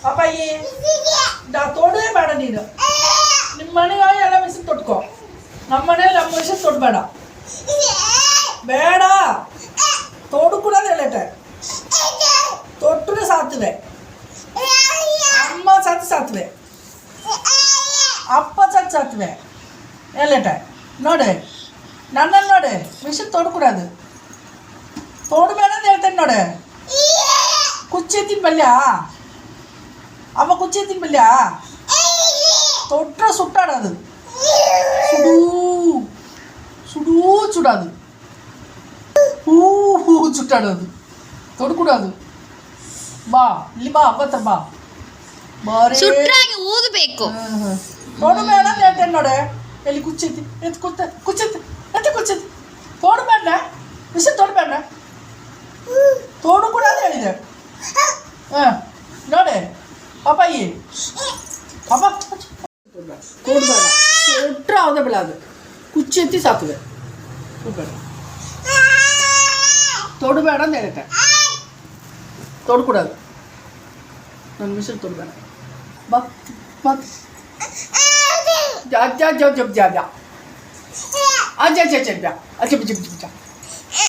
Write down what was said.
ಅಪ್ಪಾಯಿ ತೊಡೇ ಬೇಡ ನೀನು. ನಿಮ್ಮ ಮನೆಯಾಗ ಎಲ್ಲ ಮಿಷನ್ ತೊಟ್ಕೊ. ನಮ್ಮ ಮನೇಲಿ ನಮ್ಮ ಮಿಷನ್ ತೊಡಬೇಡ. ಬೇಡ ತೋಡು ಕೂಡ ಹೇಳಟೆ ತೊಟ್ಟರೆ ಸಾತುವೆ. ಅಮ್ಮ ಸಾತುವೆ, ಅಪ್ಪ ಸಾತುವೆ ಹೇಳಟೆ. ನೋಡಿ ನನ್ನನ್ನು ನೋಡಿ, ಮಿಷನ್ ತೊಡ್ಕೊಡೋದು ತೊಡಬೇಡ ಅಂತ ಹೇಳ್ತೇನೆ ನೋಡಿ. ಕುಚ್ಚಿ ತಿನ್ಬಲ್ಯ ಅಮ್ಮ, ಕುಚ್ಚಿ ತಿನ್ಬಲ್ಯ ತೊಟ್ರೆ ಸುಟ್ಟಾಡೋದು, ಸುಡೂ ಸುಡೂ ಸುಡೋದು, ಹೂ ಸುಟ್ಟಾಡೋದು, ತೊಡ್ಕೊಡೋದು. ಬಾ ಇಲ್ಲಿ ಬಾ, ಹಬ್ಬತ್ತ ಬಾ. ಬಾರಿ ಊದಬೇಕು. ತೊಡಬೇಡ ಅಂತ ಹೇಳ್ತೇನೆ ನೋಡಿ. ಎಲ್ಲಿ ಕುಚ್ಚೈತಿ ಎತ್ತು ಕುಚ್ಚೈತಿ ತೋಡಬೇಡ, ಮಿಷನ್ ತೊಡಬೇಡ, ತೋಡು ಕೂಡ ಅಂತ ಹೇಳಿದೆ. ನೋಡಿ ಅಪ್ಪಾಯಿ ಅಪ್ಪ ತೋಡಬೇಡ, ತೊಟ್ರೆ ಅವದೇ ಬೇಡ. ಅದು ಕುಚ್ಚೆತ್ತಿ ಸಾತುವೆ, ಬೇಡ ತೊಡಬೇಡ ಅಂತ ಹೇಳುತ್ತೆ. ತೊಡ್ಕೊಡೋದು ನನ್ನ ಮಿಷನ್ ತೊಡಬೇಡ. ಬಾ ಮತ್ತೆ जा जा जा जब जा जा आ जा जा जा जा अच्छा जा जा जा